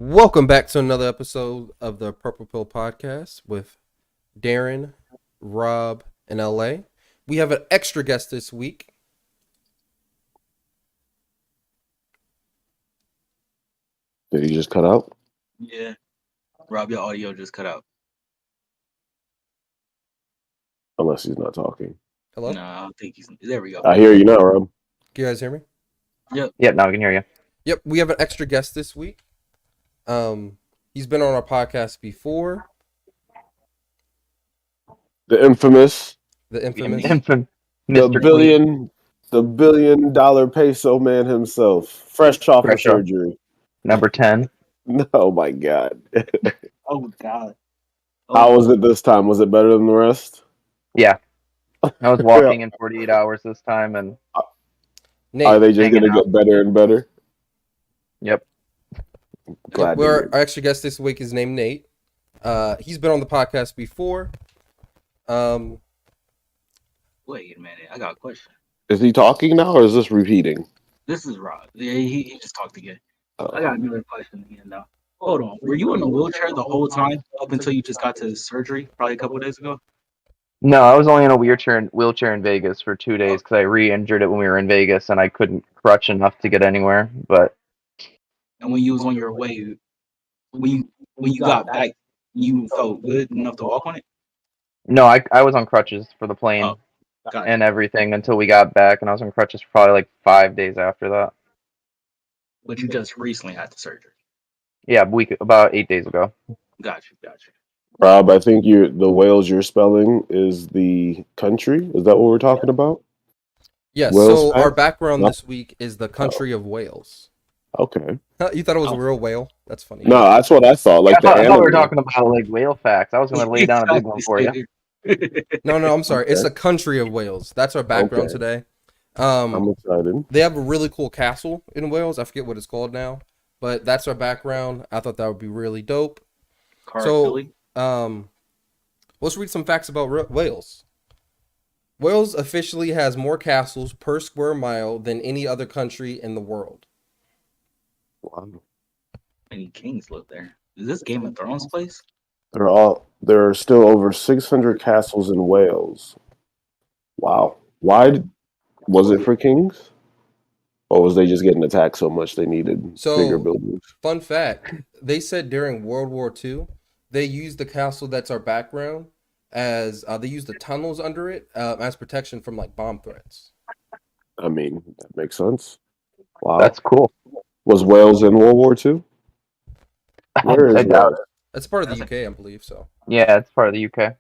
Welcome back to another episode of the Purple Pill Podcast with Darren, Rob, and LA. We have an extra guest this week. Did he just cut out? Yeah. Rob, your audio just cut out. Unless he's not talking. Hello? No, I don't think he's. There we go. I hear you now, Rob. Can you guys hear me? Yep, now we can hear you. Yep, we have an extra guest this week. He's been on our podcast before. The infamous, The infamous. Mr. the $1 billion peso man himself, fresh off of surgery. Number 10. Oh my God! Oh God. How was it this time? Was it better than the rest? Yeah. I was walking in 48 hours this time, and Nate. Are they just hanging going to out. get better and better? Yep. Glad to Our hear it. extra guest this week is named Nate. He's been on the podcast before. Wait a minute. I got a question. Is he talking now, or is this repeating? This is Rob. Yeah, he just talked again. I got another question again now. Hold on. Were you in a wheelchair the whole time up until you just got to surgery probably a couple of days ago? No, I was only in a wheelchair in Vegas for 2 days because I re-injured it when we were in Vegas, and I couldn't crutch enough to get anywhere. But And when you was on your way, when you got back, you felt good enough to walk on it? no, I was on crutches for the plane Oh, got it. and everything until we got back, and I was on crutches for probably like 5 days after that. But you just recently had the surgery. Yeah, about 8 days ago. Got you. Rob, I think the Wales you're spelling is the country. Is that what we're talking about? Yes, Wales so fact? our background No. this week is the country of Wales. Okay. You thought it was Oh. a real whale? That's funny. No, that's what I thought. Like I thought we were animal. talking about like whale facts. I was going to lay down a big one for you. No, I'm sorry. It's Okay. the country of Wales. That's our background Okay. today. I'm excited. They have a really cool castle in Wales. I forget what it's called now, but that's our background. I thought that would be really dope. Cartilly. Let's read some facts about Wales. Wales officially has more castles per square mile than any other country in the world. Wow. Many kings live there. Is this Game of Thrones place? There are still over 600 castles in Wales. Wow. Was it for kings? Or was they just getting attacked so much they needed bigger buildings? Fun fact, they said during World War II, they used the castle that's our background as, they used the tunnels under it as protection from like bomb threats. I mean, that makes sense. Wow. That's cool. Was Wales in World War II? Where is I doubt that? it. That's part of the UK, I believe, so. Yeah, it's part of the UK.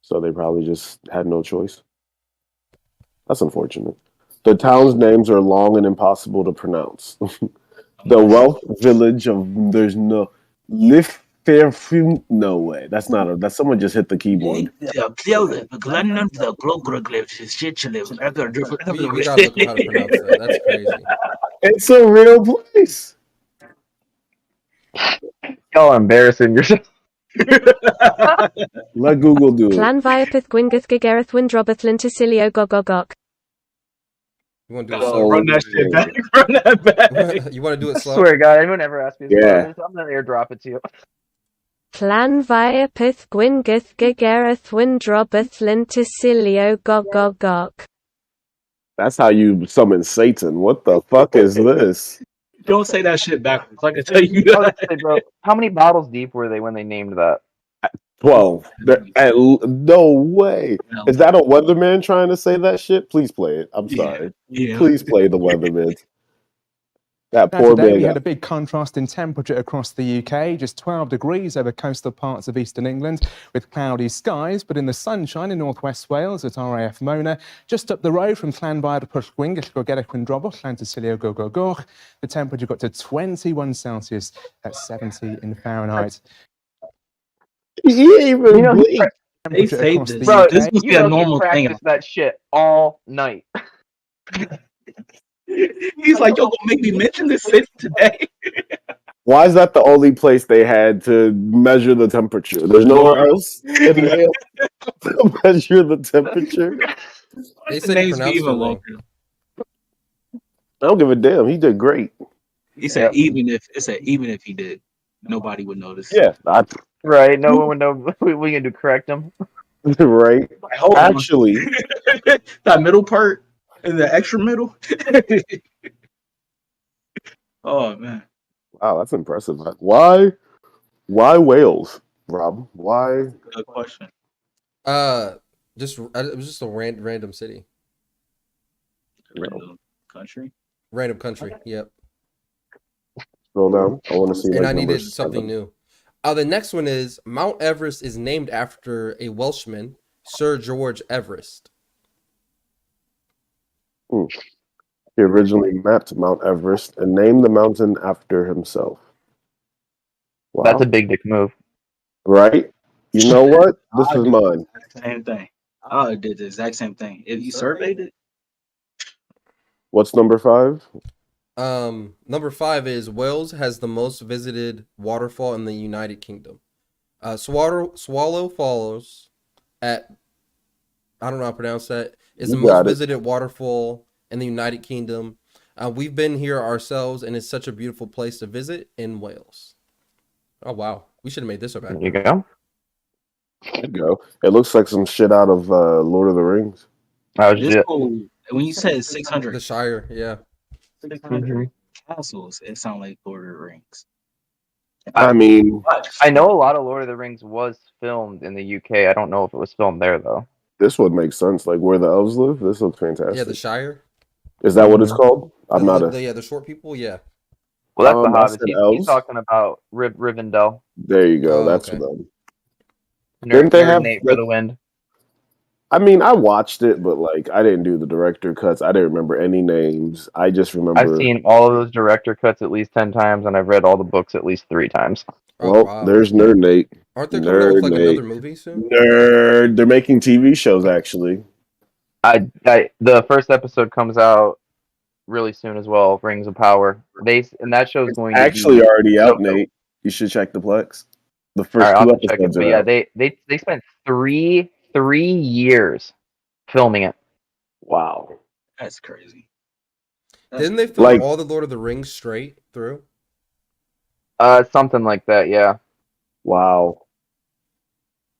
So they probably just had no choice. That's unfortunate. The town's names are long and impossible to pronounce. The Welsh village of no way. That's someone just hit the keyboard. We gotta look up how to pronounce that. That's crazy. It's a real place. Y'all are embarrassing yourself. Let Google do it. Plan Viapith Gwyngath Gagareth Windrobath Linticilio Gogogok. You want to do it Oh, slow? Run that shit back. Run that back. You want to do it I slow? swear to God, anyone ever asked me this? Yeah. I'm gonna airdrop it to you. Plan Viapith Gwyngath Gagareth Windrobath Linticilio Gogogok. That's how you summon Satan. What the fuck is this? Don't say that shit backwards. I can tell you I was that. gonna say, bro, how many bottles deep were they when they named that? 12. No way. Is that a weatherman trying to say that shit? Please play it. I'm sorry. Yeah. Please play the weatherman. That Now, poor today man. we had a big contrast in temperature across the UK, just 12 degrees over coastal parts of eastern England with cloudy skies, but in the sunshine in northwest Wales at RAF Mona, just up the road from Llanfair to Pwllgwyngyll, Gorgedec Windrobwll, Llantysilio Gogogoch, the temperature got to 21 Celsius at 70 in Fahrenheit. He ain't even You know, blink. They Temperature saved across this. the Bro, UK. This must be a normal he thing. practiced that shit all night. He's like, yo, gonna make me mention this city today. Why is that the only place they had to measure the temperature? There's nowhere else in Wales to measure the temperature. They The said he names be pronounced it even wrong. longer. I don't give a damn. He did great. He said even if he did. nobody would notice. Yeah, Right? No one would know. We can do correct them. right. Hold on. Actually, That middle part and the extra middle. Oh man. wow, that's impressive. Why Wales, Rob? Why? Good question. Just it was just a random city, Random country. random country. Yep. Scroll down. I want to see. And like, I number needed something 7. new. The next one is Mount Everest is named after a Welshman, Sir George Everest. He originally mapped Mount Everest and named the mountain after himself. Wow. That's a big dick move. Right? You know what? This is mine. Same thing. I did the exact same thing. If you surveyed it, What's number 5? Number 5 is Wales has the most visited waterfall in the United Kingdom. Swallow Falls at, I don't know how to pronounce that, is the You most got it. visited waterfall in the United Kingdom. We've been here ourselves, and it's such a beautiful place to visit in Wales. Oh wow, we should have made this our There back. you go. There you go. It looks like some shit out of Lord of the Rings. I was this just, whole, when you said 600, The Shire, yeah. 600 castles, it sounded like Lord of the Rings. I mean, I know a lot of Lord of the Rings was filmed in the UK. I don't know if it was filmed there though. this would make sense. Like where the elves live. This looks fantastic. Yeah, the Shire. Is that what it's called? I'm not a. The short people, yeah. Well, that's the I Hobbits. said He's elves. talking about Rivendell. There you go. Oh, That's okay. them. Nerd, they Nerd have Nate the- for the wind. I mean, I watched it, but like I didn't do the director cuts. I didn't remember any names. I just remember. I've seen all of those director cuts at least 10 times, and I've read all the books at least 3 times. Oh Well, wow. there's Nerd Nate. Aren't they coming out with like Nerd another Nate. movie soon? Nerd. They're making TV shows actually. The first episode comes out really soon as well. Rings of Power. And that show's It's going actually to be already out, so- Nate. You should check the Plex. The All first right, I'll 2 have to check it. episodes But are yeah, out. they spent three years filming it. Wow. That's crazy. Didn't they film Like- all the Lord of the Rings straight through? Something like that. Yeah. Wow.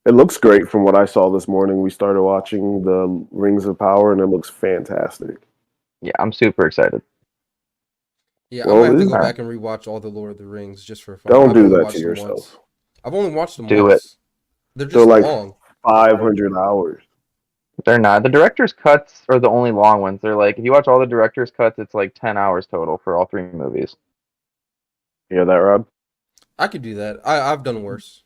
It looks great from what I saw this morning. We started watching the Rings of Power and it looks fantastic. Yeah, I'm super excited. Yeah, Well, I might have to this- go back and rewatch all the Lord of the Rings just for fun. Don't I've do only that watched to them yourself. once. I've only watched them Do once. They're just They're like- long. 500 hours. They're not. The director's cuts are the only long ones. They're like, if you watch all the director's cuts, it's like 10 hours total for all 3 movies. You hear that, Rob? I could do that. I've done worse.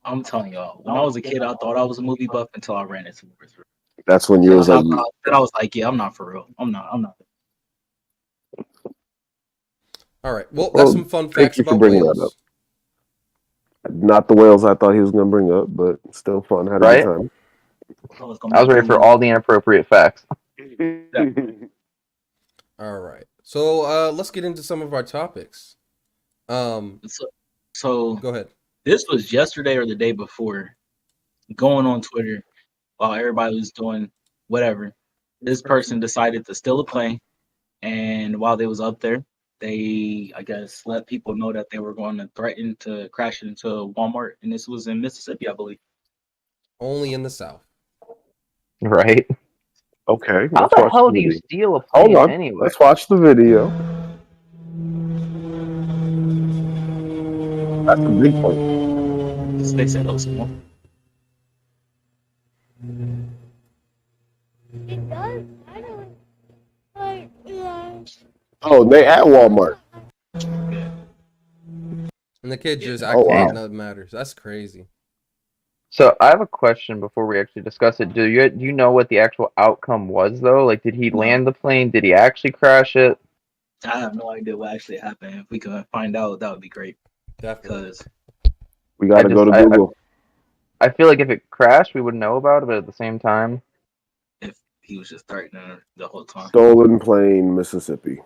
I'm telling y'all, when I was a kid, I thought I was a movie buff until I ran into movies. That's when you was Then like, I was like, yeah, I'm not for real. I'm not. All right. Well, Well, that's some fun thank facts you for about bringing that Wales. not the whales I thought he was going to bring up, but still fun. Had a Right? good I was I was ready for all the inappropriate facts. time. All right. So let's get into some of our topics. So Go ahead. this was yesterday or the day before, going on Twitter while everybody was doing whatever. This person decided to steal a plane, and while they was up there, they, I guess, let people know that they were going to threaten to crash into a Walmart, and this was in Mississippi, I believe. Only in the South. Right? Okay. How let's the watch hell do you video. steal a Hold plane on. anyway? Let's watch the video. That's a big point. They said it was small. It does. I don't. But yeah. Oh, they at Walmart. And the kid just Oh, acting wow. like nothing matters. That's crazy. So I have a question before we actually discuss it. Do you know what the actual outcome was though? Like, did he land the plane? Did he actually crash it? I have no idea what actually happened. If we could find out, that would be great. Definitely. Because We got to go to Google. I feel like if it crashed, we would know about it, but at the same time, if he was just threatening her the whole time. Stolen plane, Mississippi.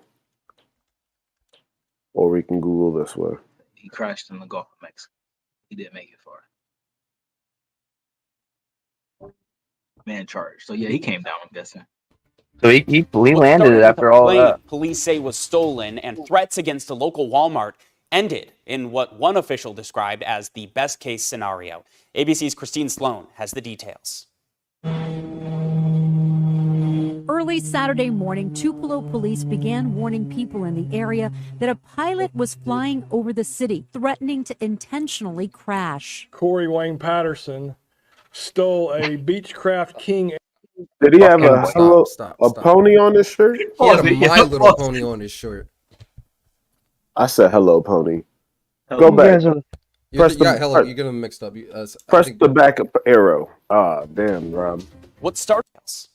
Or we can Google this way. He crashed in the Gulf of Mexico. He didn't make it far. Man charged. So yeah, he came down, I'm guessing. so he What landed started it with after a all plane that. Police say was stolen, and threats against a local Walmart ended in what one official described as the best case scenario. ABC's Christine Sloan has the details. Early Saturday morning, Tupelo police began warning people in the area that a pilot was flying over the city, threatening to intentionally crash. Corey Wayne Patterson stole a Beechcraft King. Did he have Fucking a pony on his shirt? He had a My Little Pony on his shirt. I said hello, pony. Hello. Go You back. guys are- Press the- Hello, you're getting them mixed up. I Press think- the back up arrow. Ah, damn, Rob. What started this?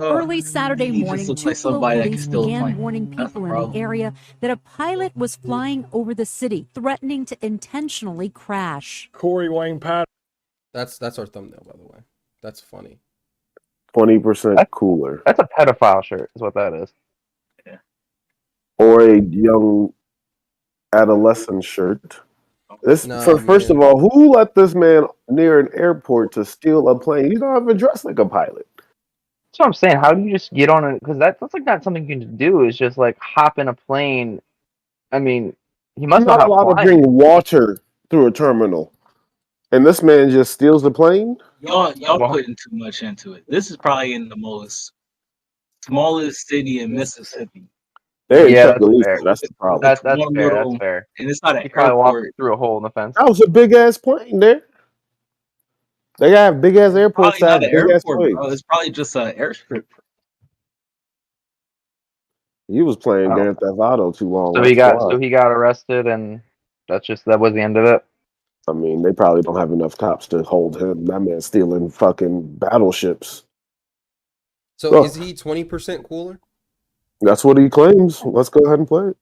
Early Saturday He just morning, looks like Tupelo somebody that can police steal a began plane. warning That's the people in the problem. area that a pilot was flying over the city, threatening to intentionally crash. Corey Wayne Patterson. That's our thumbnail, by the way. That's funny. 20% cooler. That's a pedophile shirt, is what that is. Or a young adolescent shirt. This Nah, first man. of all, who let this man near an airport to steal a plane? He's not even dressed like a pilot. That's what I'm saying. How do you just get on it? Because that's like not something you can do. Is just like hop in a plane. I mean, he must He's know not how allowed to flying. bring water through a terminal. And this man just steals the plane? Y'all Well- putting too much into it. This is probably in the most smallest city in Mississippi, They're in Yeah, that's Chucalissa. fair. That's the problem. That's One fair. little- That's fair. and it's not an He probably airport. walked through a hole in the fence. That was a big ass plane there. They have big ass airports Probably that not have an big ass airport, bro. planes. It's probably just an airstrip. He was playing Oh. Grand Theft Auto too long. So like he got Squad. arrested, and that was the end of it. I mean, they probably don't have enough cops to hold him. That man's stealing fucking battleships. So Bro. is he 20% cooler? That's what he claims. Let's go ahead and play it.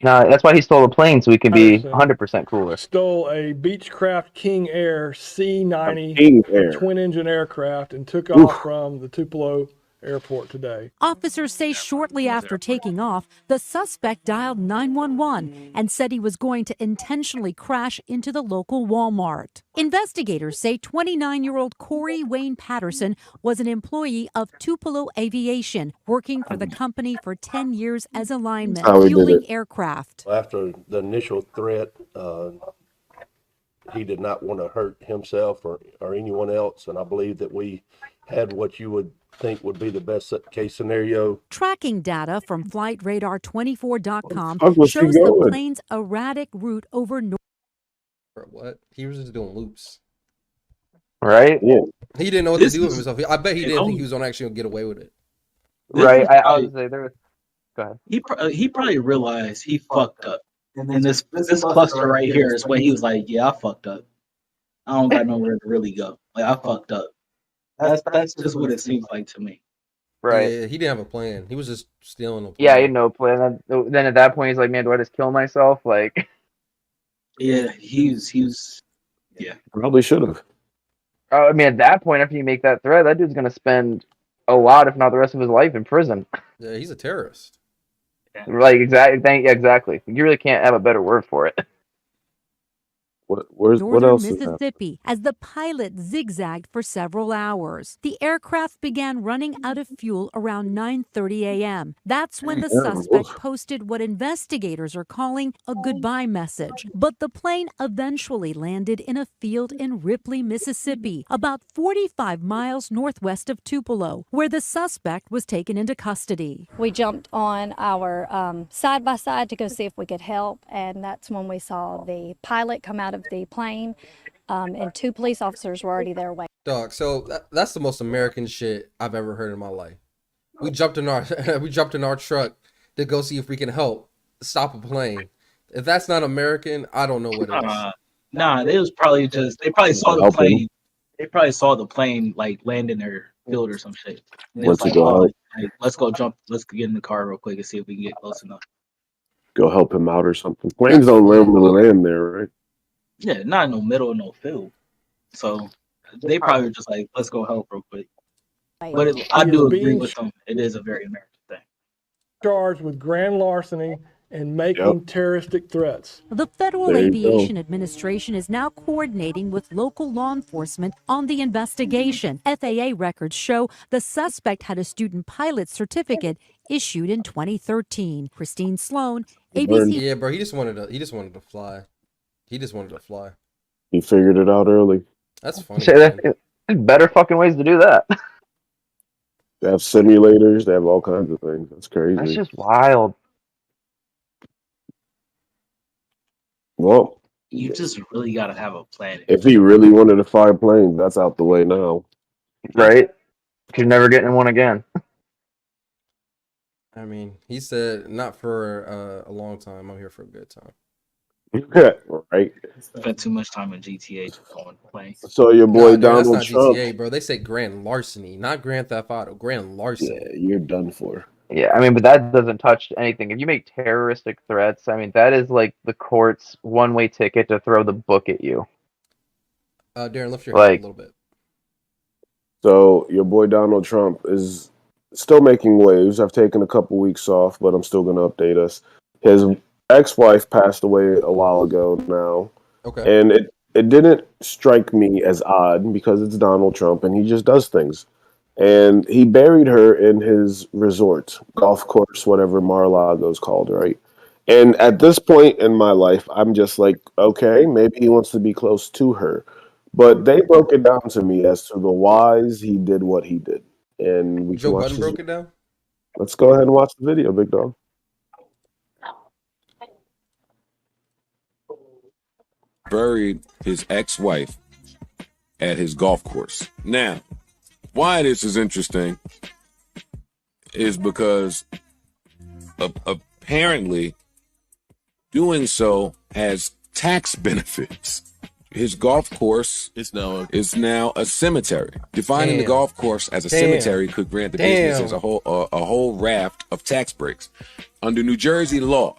No, that's why he stole a plane, so he could be Patterson 100% cooler. Stole a Beechcraft King Air C-90 King Air. twin-engine aircraft and took Oof. off from the Tupelo airport today. Officers say shortly after taking off, the suspect dialed 911 and said he was going to intentionally crash into the local Walmart. Investigators say 29-year-old Corey Wayne Patterson was an employee of Tupelo Aviation, working for the company for 10 years as a lineman, How he did fueling it. aircraft. After the initial threat, he did not want to hurt himself or anyone else, and I believe that we had what you would think would be the best case scenario. Tracking data from FlightRadar24.com Fuck was he shows the going? plane's erratic route over North. Bro, what? He was just doing loops. Right? Yeah. He didn't know what This to do with is- himself. I bet he Hey, didn't think don't- he was gonna actually get away with it. This Right. is I probably- was say there was. Go ahead. he probably realized he fucked up. And this cluster right here is when he was like, "Yeah, I fucked up. I don't got nowhere to really go. Like I fucked up." That's just what it seems like to me. Right. Yeah, he didn't have a plan. He was just stealing a plane. Yeah, he had no plan. Then at that point, he's like, "Man, do I just kill myself?" Like, Yeah, he was. Probably should have. I mean, at that point, after you make that threat, that dude's gonna spend a lot, if not the rest of his life, in prison. Yeah, he's a terrorist. Like, exactly. You really can't have a better word for it. What Northern else is happening? Mississippi as the pilot zigzagged for several hours. The aircraft began running out of fuel around 9:30 a.m. That's when the Yeah, suspect oof. posted what investigators are calling a goodbye message. But the plane eventually landed in a field in Ripley, Mississippi, about 45 miles northwest of Tupelo, where the suspect was taken into custody. We jumped on our side by side to go see if we could help, and that's when we saw the pilot come out of the plane, and two police officers were already there waiting. Dog, so that's the most American shit I've ever heard in my life. We jumped in our truck to go see if we can help stop a plane. If that's not American, I don't know what it is. Nah, they probably saw the Help him. plane. They probably saw the plane like land in their field or some shit. And they Went was to like, go "Oh, help. like, let's go jump. Let's get in the car real quick and see if we can get close enough." Go help him out or something. Planes don't really land there, right? Yeah, not in the middle of no field. So they probably were just like, "Let's go help real quick." But I do agree with them. It is a very American thing. Charged with grand larceny and making terroristic threats. The Federal There you Aviation go. Administration is now coordinating with local law enforcement on the investigation. FAA records show the suspect had a student pilot certificate issued in 2013. Christine Sloan, ABC. Yeah, bro. He just wanted to fly. He just wanted to fly. He figured it out early. That's funny. There's better fucking ways to do that. They have simulators. They have all kinds of things. That's crazy. That's just wild. Well, You just really gotta have a plan. if he really wanted to fly planes, that's out the way now. Right? You're never getting one again. I mean, he said not for a long time. I'm here for a good time. Right. Spent too much time in GTA on playing. So your boy Nah, Donald that's not Trump. GTA, bro. They say grand larceny, not grand theft auto. Grand larceny. Yeah, you're done for. Yeah, I mean, but that doesn't touch anything. If you make terroristic threats, I mean, that is like the court's one-way ticket to throw the book at you. Darren, lift your head a little bit. So your boy Donald Trump is still making waves. I've taken a couple weeks off, but I'm still going to update us. His ex-wife passed away a while ago now. Okay. And it didn't strike me as odd because it's Donald Trump and he just does things. And he buried her in his resort, golf course, whatever Mar-a-Lago's called, right? And at this point in my life, I'm just like, okay, maybe he wants to be close to her. But they broke it down to me as to the whys he did what he did. And we Joe can watch Budden this. broke it down? Let's go ahead and watch the video, big dog. Buried his ex-wife at his golf course. Now, why this is interesting is because apparently doing so has tax benefits. His golf course is now a cemetery. Defining the Damn. golf course as a Damn. cemetery could grant the businesses a whole raft of tax breaks. Under New Jersey law,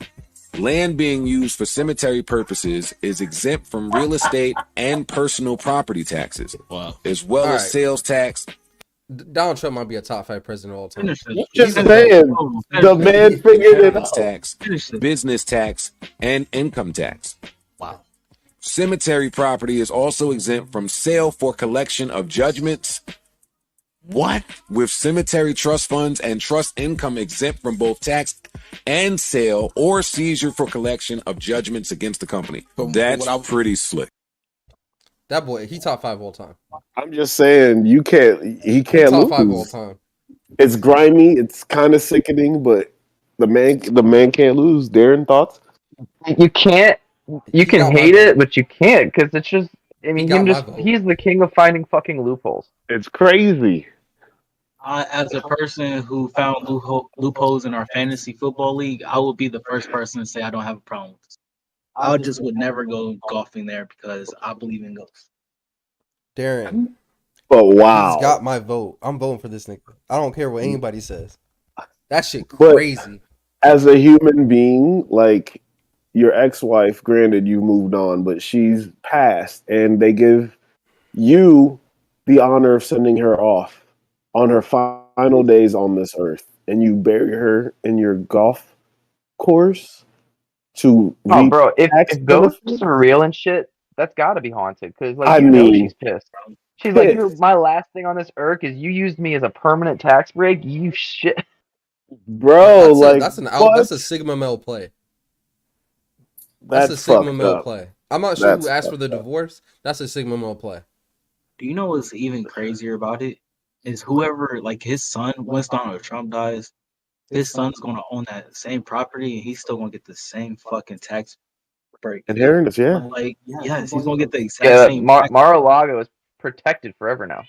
land being used for cemetery purposes is exempt from real estate and personal property taxes, as well All as right. sales tax. Donald Trump might be a top 5 president of all time. Just saying, the man figured it out. Tax, business tax, and income tax. Wow. Cemetery property is also exempt from sale for collection of judgments. What? With cemetery trust funds and trust income exempt from both tax and sale or seizure for collection of judgments against the company. That's pretty slick. That boy, he top 5 all time. I'm just saying, he can't Top 5 all lose. time. It's grimy, it's kind of sickening, but the man can't lose. Darren, thoughts? You can't. You got can my hate vote. it, but you can't because it's just. I mean, got my vote. he's the king of finding fucking loopholes. It's crazy. As a person who found loopholes in our fantasy football league, I would be the first person to say I don't have a problem with this. I just would never go golfing there because I believe in ghosts. Darren, But wow. he's got my vote. I'm voting for this nigga. I don't care what anybody says. That shit But- crazy. As a human being, like your ex-wife, granted you moved on, but she's passed, and they give you the honor of sending her off on her final days on this earth, and you bury her in your golf course to Oh, reap bro, if tax ghosts benefits? are real and shit, that's got to be haunted because, like, I you know mean, she's pissed. She's like, pissed. my last thing on this earth is you used me as a permanent tax break. You shit. Bro, That's like that's a Sigma male play. That's a That's Sigma fucked male up. play. I'm not sure That's who asked for the fucked up. divorce. That's a Sigma male play. Do you know what's even crazier about it? Is whoever, like his son, once Donald Trump dies, his son's gonna own that same property and he's still gonna get the same fucking tax break. Inheritance, yeah. Like, yes, he's gonna get the exact Yeah, same. tax- Mar-a-Lago is protected forever now.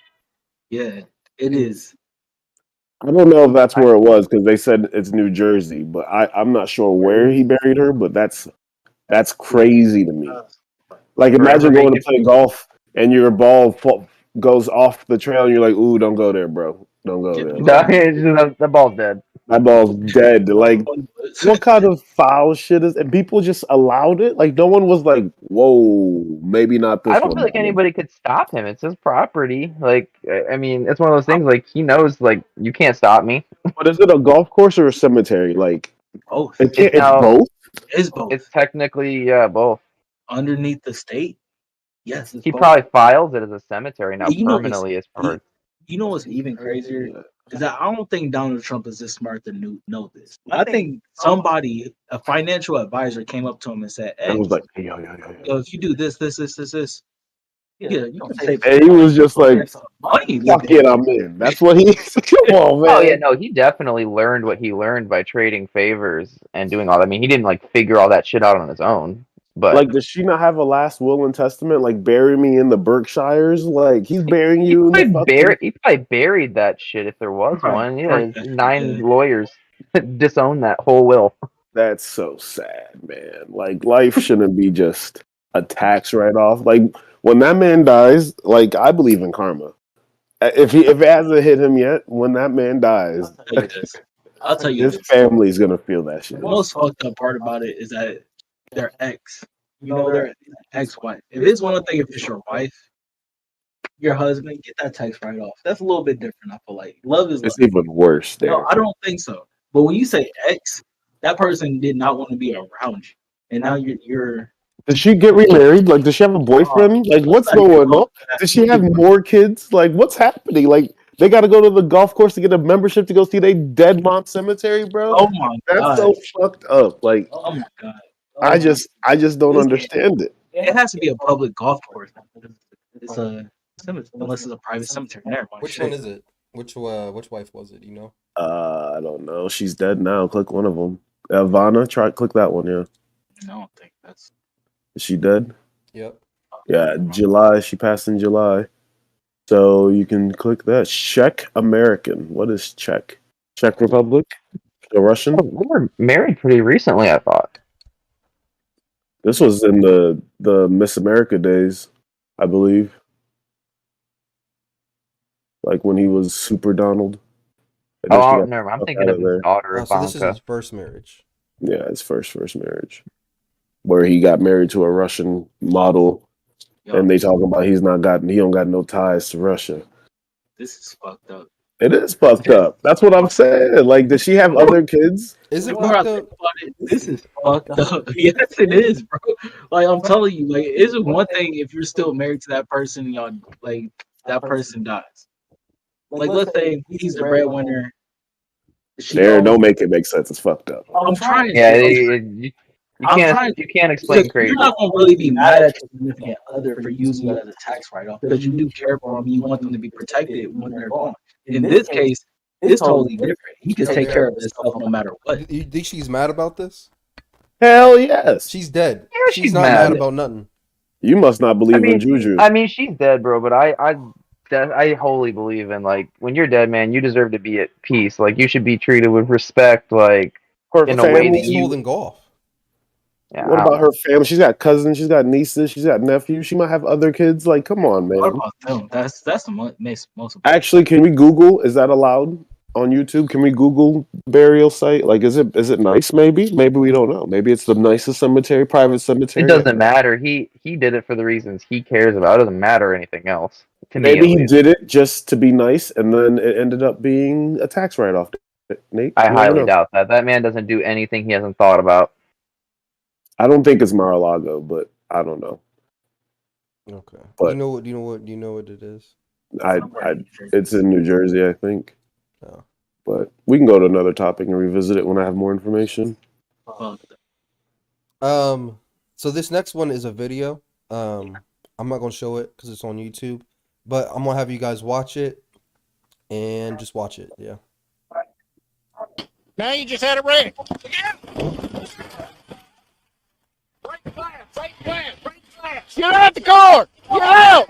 Yeah, it is. I don't know if that's where it was because they said it's New Jersey, but I'm not sure where he buried her. But that's crazy to me. Like, imagine going to play golf and your ball goes off the trail and you're like, "Ooh, don't go there, bro. Don't go there." The ball's dead. That ball's dead. Like, what kind of foul shit is? And people just allowed it. Like, no one was like, "Whoa, maybe not this I don't one." feel like anybody could stop him. It's his property. Like, I mean, it's one of those things. Like, he knows, like, you can't stop me. But is it a golf course or a cemetery? Like, both. It's now- both. It's both. It's technically both. Underneath the state. Yes, it's He both. probably files it as a cemetery now You know, permanently as part. You know what's even crazier is that I don't think Donald Trump is this smart to know this. I think somebody, a financial advisor, came up to him and said, "Hey, I was like, yo, if you do this, yeah, you can save." and he was just like, money. "Fuck it, I'm in." That's what he. Come on, man. Oh yeah, no, he definitely learned what he learned by trading favors and doing all that. I mean, he didn't like figure all that shit out on his own. But Like, does she not have a last will and testament? Like, bury me in the Berkshires. Like, he's burying you in the fucking. he probably buried that shit if there was one. Yeah, 9 lawyers disown that whole will. That's so sad, man. Like, life shouldn't be just a tax write-off. Like, when that man dies, like, I believe in karma. If it hasn't hit him yet, when that man dies, I'll tell you his this. family's gonna feel that shit. The most fucked up part about it is that their ex, their ex-wife. If it's one thing, if it's your wife, your husband, get that tax write off. That's a little bit different. I feel like love is. It's love. even worse there. No, I don't think so. But when you say ex, that person did not want to be around you, and now you're. Does she get remarried? Like, does she have a boyfriend? Like, what's going on? Does she have more kids? Like, what's happening? Like, they got to go to the golf course to get a membership to go see their dead mom cemetery, bro. Oh my god, that's so fucked up. Like, oh my god, I just don't understand it. It has to be a public golf course. It's a cemetery, unless it's a private cemetery. Never mind. Which one is it? Which wife was it? You know? I don't know. She's dead now. Click one of them. Ivana, click that one. Yeah. I don't think that's. Is she dead? Yep. Yeah, July. She passed in July. So you can click that. Czech American. What is Czech? Czech Republic? The Russian? They were married pretty recently, I thought. This was in the Miss America days, I believe. Like when he was Super Donald. And then she got never mind. I'm fucked thinking out of his there. daughter, Oh, so this is Ivanka. his first marriage. Yeah, his first marriage. Where he got married to a Russian model. And they talking about he don't got no ties to Russia. This is fucked up. It is fucked up. That's what I'm saying. Like, does she have other kids? Is it The more I fucked think up? about it, this is fucked up. Yes, it is, bro. Like I'm telling you, like it's one thing if you're still married to that person, y'all like that person dies. Like let's say he's the breadwinner. There, don't make it make sense. It's fucked up. I'm trying. Yeah, to, you can't explain because crazy. you're not gonna really be mad at your significant other for using it as a tax write-off because you do care for them. You want them to be protected when they're gone. In this case, it's totally different. He can take care of himself no matter what. You think she's mad about this? Hell yes. She's dead. Yeah, she's she's not mad. mad about nothing. You must not believe in juju. I mean, she's dead, bro. But I wholly believe in like when you're dead, man, you deserve to be at peace. Like you should be treated with respect, like Her in a way family? that He's you. holding golf. Yeah, What I about don't her family? She's got cousins, she's got nieces, she's got nephews. She might have other kids. Like, come on, What man. about them? That's the most. Actually, can we Google? Is that allowed on YouTube? Can we Google burial site? Like, is it nice? Maybe we don't know. Maybe it's the nicest cemetery, private cemetery. It doesn't matter. He did it for the reasons he cares about. It doesn't matter anything else. To me, Maybe at he least. did it just to be nice, and then it ended up being a tax write-off. Nate, I you never highly know. doubt that. That man doesn't do anything he hasn't thought about. I don't think it's Mar-a-Lago, but I don't know. Okay. But- do you know what it is? It's in New Jersey, I think. Oh. But we can go to another topic and revisit it when I have more information. So this next one is a video. I'm not gonna show it because it's on YouTube, but I'm gonna have you guys watch it and just watch it. Yeah. Now you just had it ready. Get out the car! Get out!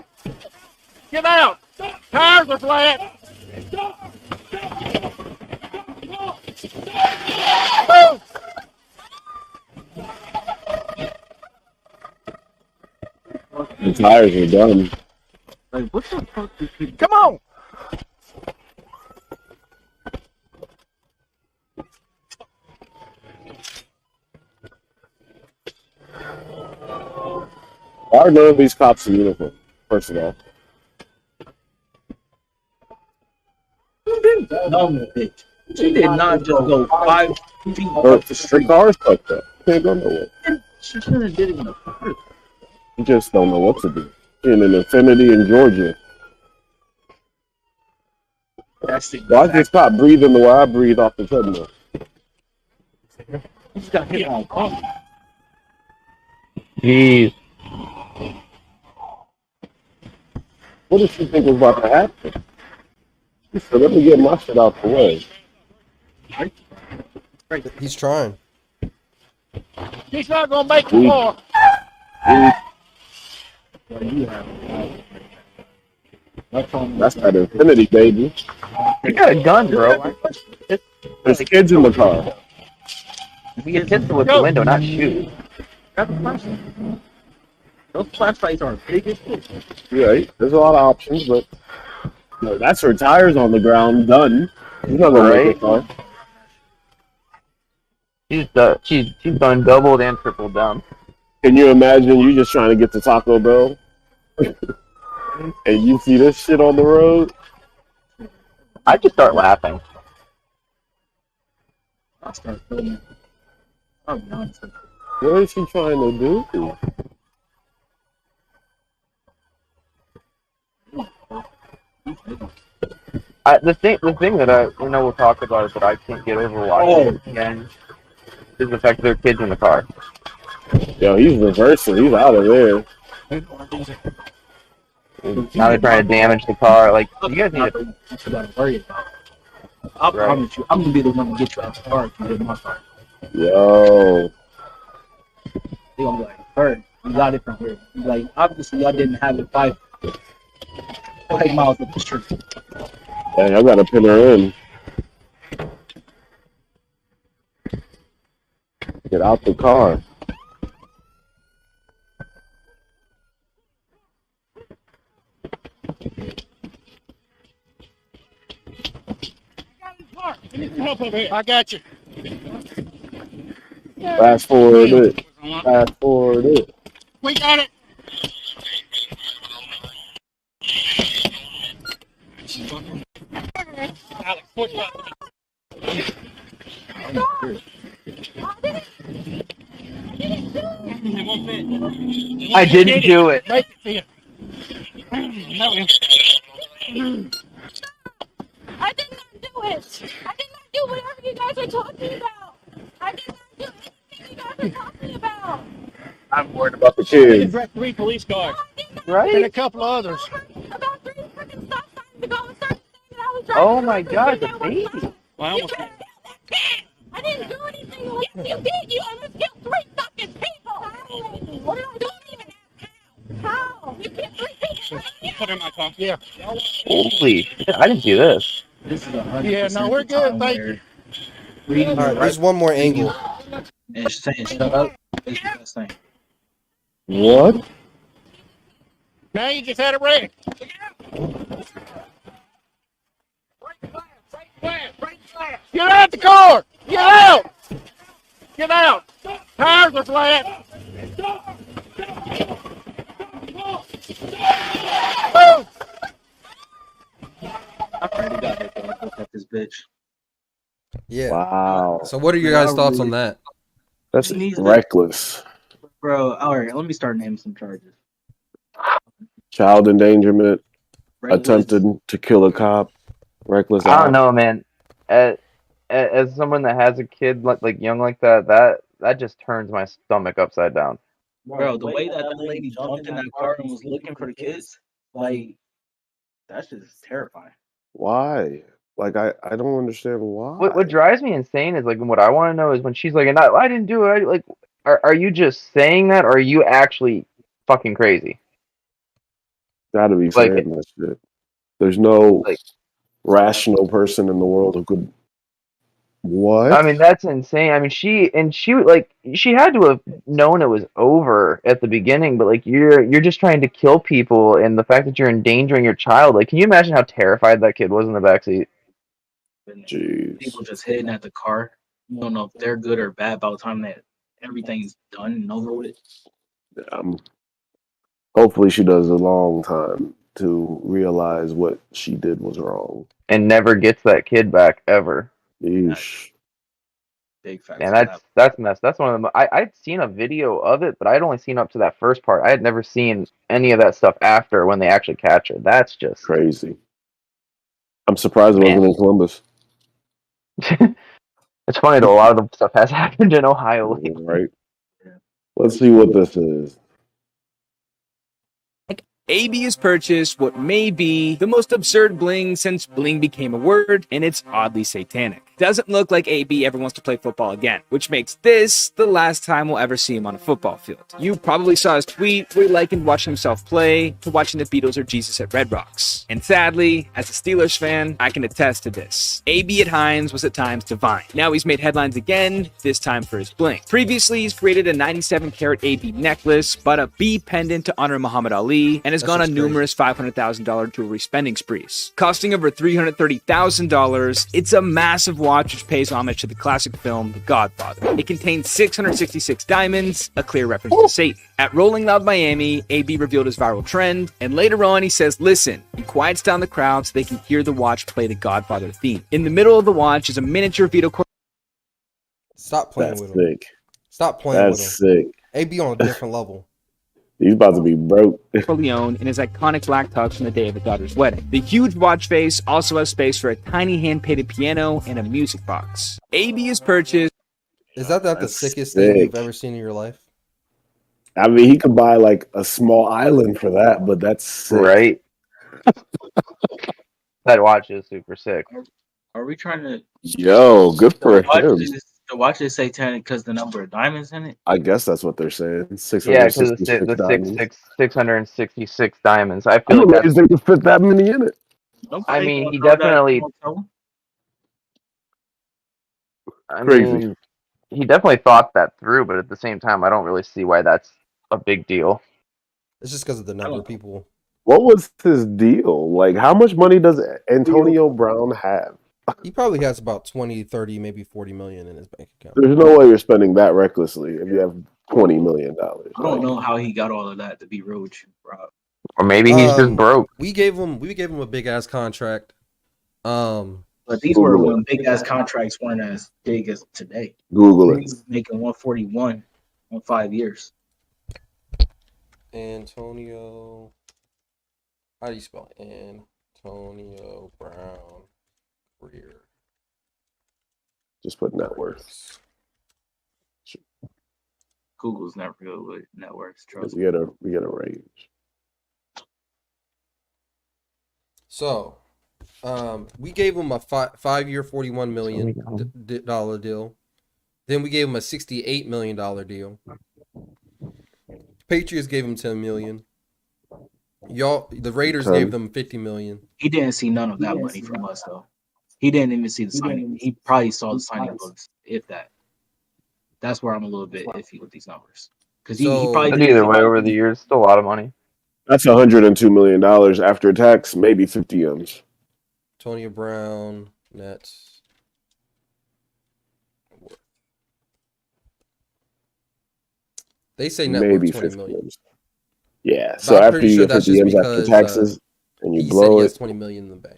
Get out! Tires are flat! Move! The tires are done. Like what the fuck? Come on! Why are none of these cops in uniform? First of all, Dumb bitch. She did not just go 5 feet Her, up the her street. car's fucked up. Can't go nowhere. She shouldn't have did it in the first. You just don't know what to do. In an Infinity in Georgia. That's it. Well, I just stopped breathing the way I breathe off the treadmill. You just got hit on coffee. Jeez. What did she think was about to happen? She said, let me get my shit out the way. He's trying. She's not gonna make the war. That's that Infinity, baby. You got a gun, bro. There's kids in the car. You get pistol with the window, not shoot. Grab a flashlight. Those flashlights are big as shit. Yeah, there's a lot of options, but no, that's her tires on the ground, done. She's not gonna make it far. She's done doubled and tripled down. Can you imagine you just trying to get to Taco Bell and you see this shit on the road? I just start laughing. I'll start filming. Oh, nonsense. What is she trying to do? The thing that I know we'll talk about is that I can't get over watching again is the fact that there are kids in the car. Yo, he's reversing. He's out of there. Now they're trying to damage the car. Like, you guys need to. That's what I gotta worry about. I promise you, I'm gonna be the one to get you out the car if you hit my car. Yo. They gonna be like, "Bird, you got it from here." He's like, obviously, y'all didn't have it 5 miles up the street. Hey, I gotta pin her in. Get out the car. You need some help over here. I got you. Fast forward it. Fast forward it. We got it. Alex, push up. I didn't do it. Make it feel. No, I did not do it. I did not do whatever you guys are talking about. I did not do anything you guys are talking about. I'm worried about the kids. 3 police cars. Right? And a couple of others. About 3 freaking stop signs ago and started saying that I was driving. Oh my God, the baby. Well, I almost. I didn't do anything. Yes, you did. You almost killed 3 fucking people. What did I do? How? You killed 3 people. You put her in my car. Yeah. Holy shit, I didn't do this. This is 100% Yeah, no, we're good. Thank you. Reading All right, there's one more angle. and saying shut up is the best thing. What? Now you just had it ready. Get out the car! Get out! Get out! Tires are flat! Move! I already got hit though. I looked at this bitch. Yeah. Wow. So what are your guys' thoughts on that? That's She needs to- reckless. Bro, alright, let me start naming some charges. Child endangerment, Reckless. attempted to kill a cop, reckless. I don't know, man. As someone that has a kid like young like that just turns my stomach upside down. Bro, the way that lady jumped in that car and was looking for the kids, like, that's just terrifying. Why? Like I don't understand why. What drives me insane is like what I want to know is when she's like, I didn't do it. Like, are you just saying that, or are you actually fucking crazy? Gotta be Like- saying that shit. There's no Like- rational person in the world who could. What? I mean, that's insane. I mean, she had to have known it was over at the beginning, but like you're just trying to kill people, and the fact that you're endangering your child. Like, can you imagine how terrified that kid was in the backseat? Jeez. People just hitting at the car. You don't know if they're good or bad by the time that everything's done and over with. Hopefully, she does a long time to realize what she did was wrong. And never gets that kid back ever. Yeesh. Big facts. And that's messed. That's one of them. I'd seen a video of it, but I'd only seen up to that first part. I had never seen any of that stuff after when they actually catch her. That's just Crazy. I'm surprised it Man. wasn't in Columbus. It's funny though. A lot of the stuff has happened in Ohio lately. Right. Let's see what this is. AB has purchased what may be the most absurd bling since bling became a word, and it's oddly satanic. Doesn't look like AB ever wants to play football again, which makes this the last time we'll ever see him on a football field. You probably saw his tweet where he likened watching himself play to watching the Beatles or Jesus at Red Rocks. And sadly, as a Steelers fan, I can attest to this. AB at Heinz was at times divine. Now he's made headlines again, this time for his bling. Previously, he's created a 97-carat AB necklace, bought a B pendant to honor Muhammad Ali, and has gone on numerous $500,000 jewelry spending sprees. Costing over $330,000, it's a massive watch which pays homage to the classic film The Godfather. It contains 666 diamonds, a clear reference to Satan. At Rolling Loud Miami, AB revealed his viral trend, and later on he says, listen, he quiets down the crowd so they can hear the watch play the Godfather theme. In the middle of the watch is a miniature Vito Stop playing That's with him. sick. Stop playing with him. That's sick. AB on a different level. He's about to be broke. Corleone in his iconic black tux from the day of his daughter's wedding. The huge watch face also has space for a tiny hand-painted piano and a music box. AB has purchased... Is that the That's sickest thing you've sick. ever seen in your life? I mean, he could buy like a small island for that, but that's sick. Right. That watch is super sick. Are we trying to? Yo, good for him. The watch is satanic because the number of diamonds in it. I guess that's what they're saying. Yeah, because 666 the diamonds. 666 diamonds. I I'm feel like amazed they could fit that many in it. I mean, he definitely. Crazy. He definitely thought that through, but at the same time, I don't really see why that's a big deal. It's just because of the number of people. What was his deal? Like, how much money does Antonio Brown have? He probably has about 20, 30, maybe 40 million in his bank account. There's no way you're spending that recklessly if you have $20 million. I don't know how he got all of that, to be real with you, bro. Or maybe he's just broke. We gave him a big ass contract. But these were when big ass contracts weren't as big as today. Google it. He's making 141 on 5 years. Antonio, how do you spell it? Antonio Brown career. Just put net worth. Google's not real with networks. Trust We me. get a range. So, we gave him a 5-year, $41 million dollar deal. Then we gave him a $68 million deal. Patriots gave him $10 million. The Raiders gave them $50 million. He didn't see none of that money from us though. He didn't even see the signing. He probably saw the signing books, if that. That's where I'm a little bit iffy with these numbers. Because he probably But didn't either see way, none over of the years, still a lot of money. That's $102 million after tax, maybe 50 M's. Antonio Brown, Nets. They say net worth Maybe 20 50 million. M's. Yeah, But so I'm after pretty you sure get that's 50 just M's after because, taxes and you he said blow he it, has 20 million in the bank.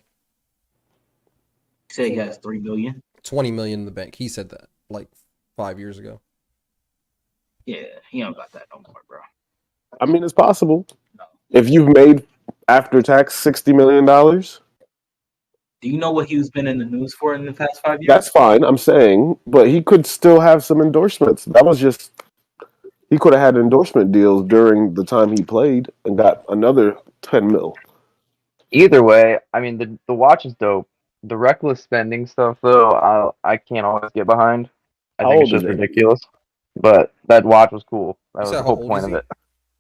He said he has 3 million. 20 million in the bank. He said that like 5 years ago. Yeah, he don't got that no more, bro. I mean, it's possible. If you've made after tax $60 million, Do you know what he's been in the news for in the past 5 years? that's fine, I'm saying, but he could still have some endorsements. That was just, he could have had endorsement deals during the time he played and got another 10 mil. Either way, I mean, the watch is dope. The reckless spending stuff, though, I can't always get behind. I How think it's old just is he? ridiculous. But that watch was cool. That was said the how whole old point is of he? it.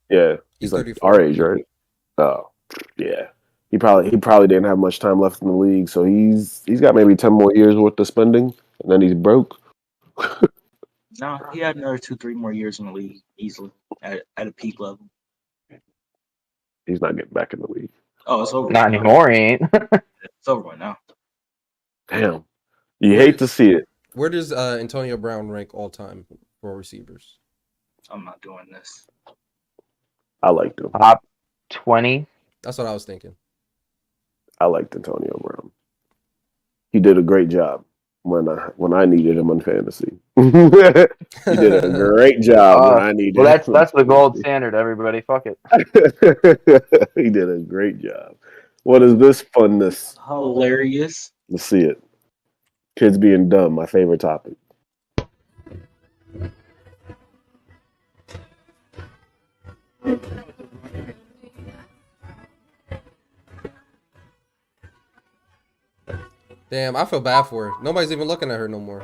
Yeah, He's he's like 34. our age, right? Oh, yeah. He probably didn't have much time left in the league, so he's got maybe 10 more years worth of spending, and then he's broke. No, he had another 2-3 more years in the league easily at a peak level. He's not getting back in the league. Oh, it's over. Not now. anymore, he ain't. It's over right now. Damn, you hate to see it. Where does Antonio Brown rank all time for receivers? I'm not doing this. I liked him. Top 20. That's what I was thinking. I liked Antonio Brown. He did a great job. when I needed him on fantasy. He did a great job when I needed well, him. that's the gold standard, everybody. Fuck it. He did a great job. What is this funness? Hilarious. Let's see it. Kids being dumb, my favorite topic. Damn, I feel bad for her. Nobody's even looking at her no more.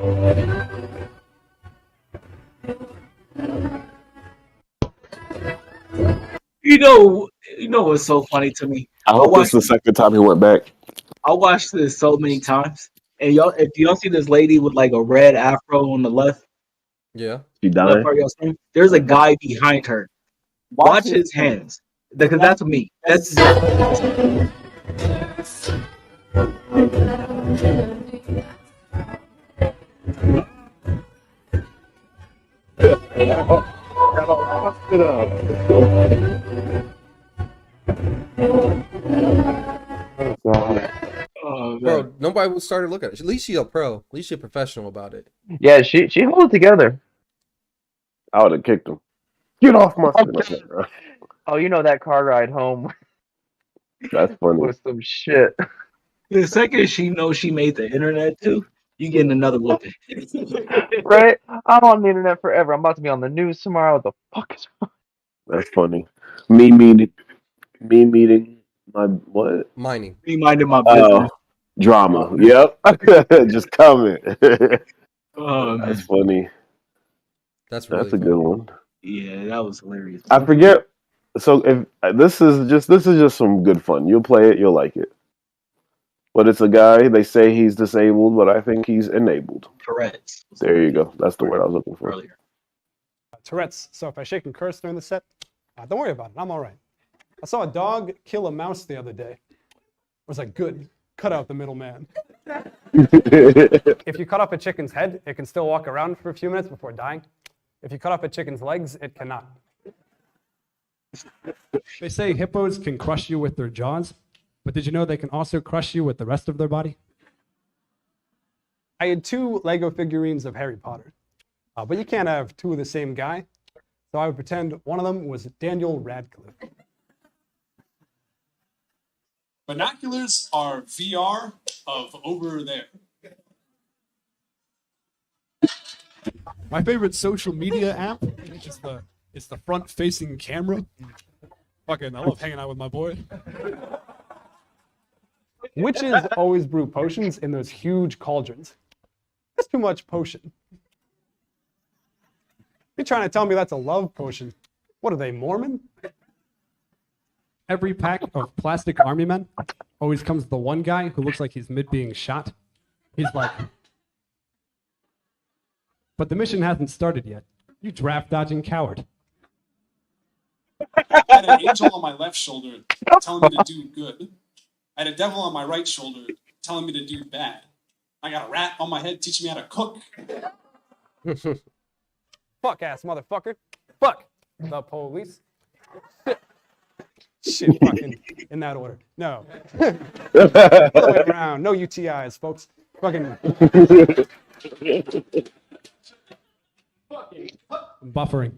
You know what's so funny to me? I hope this is the second time he went back. I watched this so many times, and y'all, if y'all see this lady with like a red afro on the left, Yeah. She left died. part y'all see, there's a guy behind her. Watch his hands, because that's me. That's Bro, nobody will start to look at it. At least she's a pro. At least she's a professional about it. Yeah, she holds it together. I would have kicked him. Get off my Oh, you know that car ride home That's funny. was some shit. the second she knows she made the internet too, you getting another whooping. Right? I'm on the internet forever. I'm about to be on the news tomorrow. What the fuck is wrong? That's funny. Me meeting my what? Mining. Me minding my business. Drama. Yep. Just coming. Oh, man. That's funny. That's really a good one. Yeah, that was hilarious. I forget. So if this is just some good fun. You'll play it, you'll like it. But it's a guy. They say he's disabled, but I think he's enabled. Tourette's. There you go. That's the word I was looking for. Earlier. Tourette's. So if I shake and curse during the set, don't worry about it. I'm all right. I saw a dog kill a mouse the other day. I was like, good. Cut out the middleman. If you cut off a chicken's head, it can still walk around for a few minutes before dying. If you cut off a chicken's legs, it cannot. They say hippos can crush you with their jaws, but did you know they can also crush you with the rest of their body? I had 2 Lego figurines of Harry Potter, but you can't have 2 of the same guy, so I would pretend one of them was Daniel Radcliffe. Binoculars are VR of over there. My favorite social media app is the front-facing camera. Fucking, I love hanging out with my boy. Witches always brew potions in those huge cauldrons. That's too much potion. You're trying to tell me that's a love potion? What are they, Mormon? Every pack of plastic army men always comes the one guy who looks like he's mid being shot. He's like, but the mission hasn't started yet. You draft dodging coward. I had an angel on my left shoulder telling me to do good. I had a devil on my right shoulder telling me to do bad. I got a rat on my head teaching me how to cook. Fuck ass motherfucker. Fuck the police. Shit, fucking in that order. No. Other way around. No UTIs, folks. Fucking. Buffering.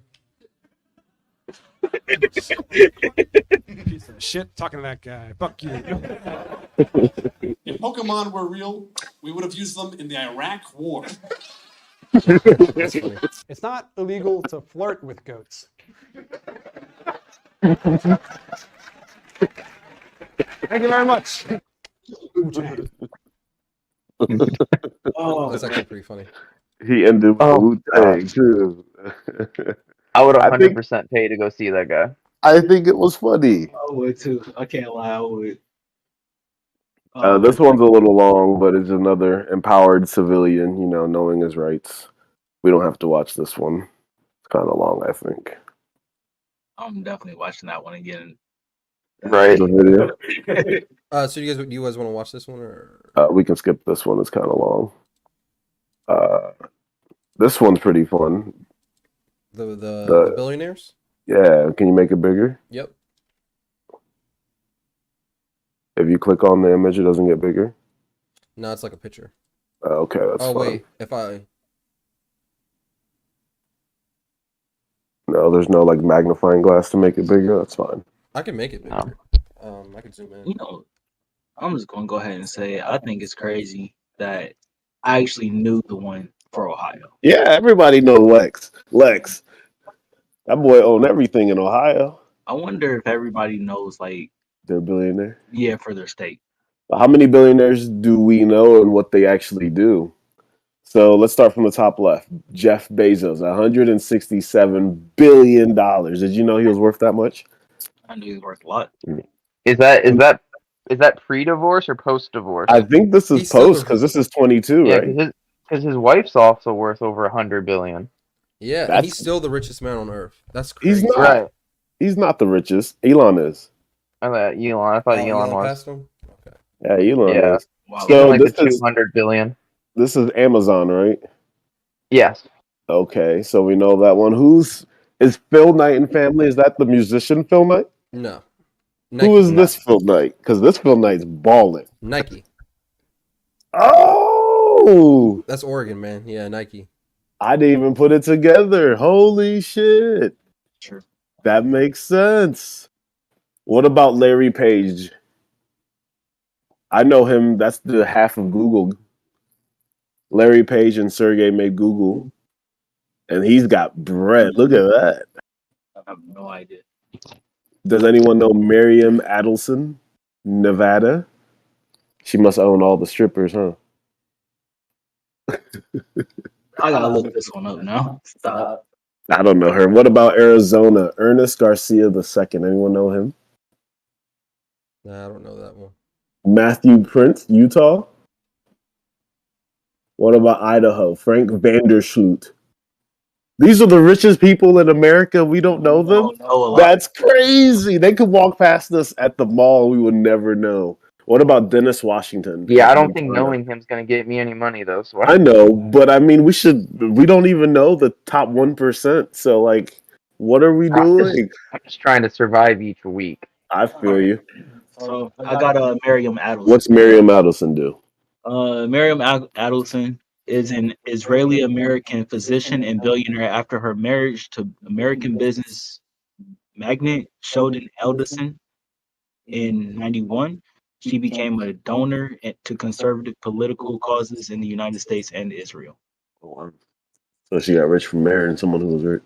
Piece of shit. Talking to that guy. Fuck you. If Pokemon were real, we would have used them in the Iraq War. It's not illegal to flirt with goats. Thank you very much. Oh, that's actually pretty funny. He ended with Wu-Tang too. I would 100% pay to go see that guy. I think it was funny. I would too. I can't lie. I would. This one's a little long, but it's another empowered civilian, knowing his rights. We don't have to watch this one. It's kind of long, I think. I'm definitely watching that one again. Right. The video. So you guys want to watch this one, or we can skip this one. It's kind of long. This one's pretty fun. The billionaires? Yeah. Can you make it bigger? Yep. If you click on the image, it doesn't get bigger. No, it's like a picture. Okay, that's Oh fine. wait, if I No, there's no like magnifying glass to make it bigger. That's fine. I can make it bigger. I can zoom in. You know, I'm just gonna go ahead and say I think it's crazy that I actually knew the one for Ohio. Yeah, everybody know Lex. Lex, that boy owned everything in Ohio. I wonder if everybody knows, like, They're a billionaire. yeah, for their state. How many billionaires do we know and what they actually do? So let's start from the top left. Jeff Bezos, $167 billion. Did you know he was worth that much? I knew he was worth a lot. Is that pre-divorce or post-divorce? I think this is post because this is 22, Yeah, right? because his wife's also worth over $100 billion. Yeah, and That's- he's still the richest man on earth. That's crazy. He's not. Right. He's not the richest. Elon is. I thought Elon was. passed him? Okay. Yeah, Elon Yeah. is. Wow. So like this the is 200 billion. this is Amazon, right? Yes. Okay, so we know that one. Is Phil Knight and family? Is that the musician Phil Knight? No. Who is this Phil Knight? Because this Phil Knight's balling. Nike. Oh, That's Oregon, man. Yeah, Nike. I didn't even put it together. Holy shit. Sure. That makes sense. What about Larry Page? I know him. That's the half of Google. Larry Page and Sergey made Google. And he's got bread. Look at that. I have no idea. Does anyone know Miriam Adelson, Nevada? She must own all the strippers, huh? I gotta look this one up now. Stop. I don't know her. What about Arizona? Ernest Garcia II. Anyone know him? Nah, I don't know that one. Matthew Prince, Utah. What about Idaho? Frank Vandersloot. These are the richest people in America. We don't know them. Know a lot. That's crazy. They could walk past us at the mall. We would never know. What about Dennis Washington? Yeah, I don't think knowing him's gonna get me any money though. So I know, but I mean, we don't even know the top 1%. So, like, what are we doing? I'm just trying to survive each week. I feel you. So I got Miriam Adelson. What's Miriam Adelson do? Miriam Adelson is an Israeli-American physician and billionaire after her marriage to American business magnate Sheldon Adelson in '91. She became a donor to conservative political causes in the United States and Israel. So she got rich from marrying someone who was rich.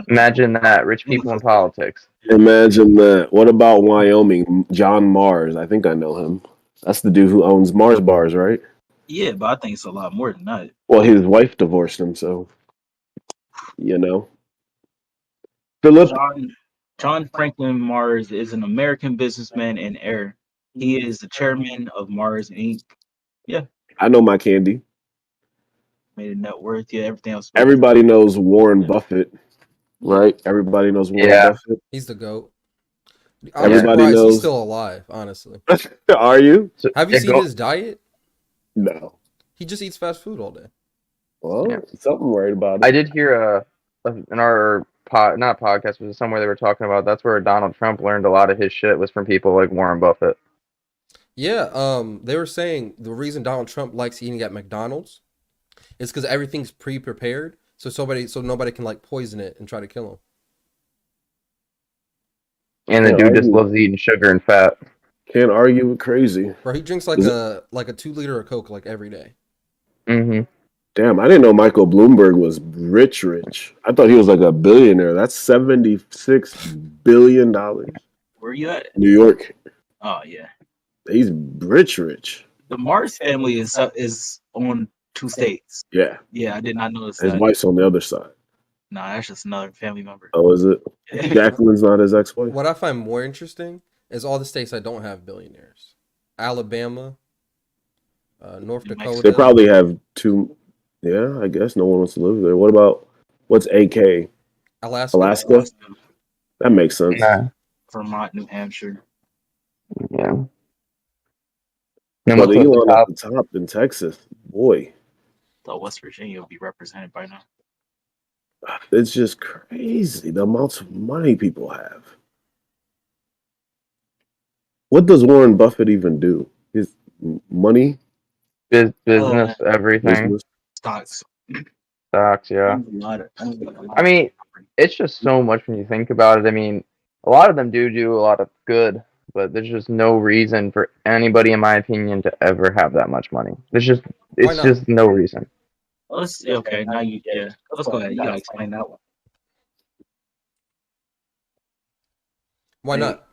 Imagine that, rich people in politics. Imagine that. What about Wyoming? John Mars. I think I know him. That's the dude who owns Mars bars, right? Yeah, but I think it's a lot more than that. Well, his wife divorced him, so you know. Philip. John Franklin Mars is an American businessman and heir. He is the chairman of Mars Inc. Yeah, I know my candy. made a net worth. Yeah, everything else. Everybody knows Warren Buffett, right? Everybody knows Warren Buffett. He's the GOAT. I'm Everybody surprised knows. he's still alive, honestly. Are you? Have you seen his diet? No. He just eats fast food all day. Well, something right about it. I did hear in our not podcast, but somewhere they were talking about that's where Donald Trump learned a lot of his shit was from people like Warren Buffett. Yeah, they were saying the reason Donald Trump likes eating at McDonald's is because everything's pre-prepared, so nobody can like poison it and try to kill him. And the dude just loves eating sugar and fat. Can't argue with crazy. Bro, he drinks like a 2-liter of Coke like every day. Mm-hmm. Damn, I didn't know Michael Bloomberg was rich. I thought he was like a billionaire. That's $76 billion. Where you at? New York. Oh yeah. He's rich. The Mars family is on 2 states. Yeah. Yeah, I did not notice His that. wife's on the other side. Nah, that's just another family member. Oh, is it? Jacqueline's not his ex-wife? What I find more interesting is all the states that don't have billionaires. Alabama, North Dakota. They probably have 2. Yeah, I guess no one wants to live there. What's AK? Alaska. That makes sense. Yeah. Vermont, New Hampshire. Yeah. But Elon at the top in Texas. Boy. Thought West Virginia would be represented by now. It's just crazy the amounts of money people have. What does Warren Buffett even do? His money? Business, everything. Business. Stocks. Stocks, yeah. Owns a lot of- I mean, it's just so much when you think about it. I mean, a lot of them do a lot of good, but there's just no reason for anybody, in my opinion, to ever have that much money. It's Why not? just no reason. Let's see. Okay, now let's go ahead. You gotta explain that one. Why not?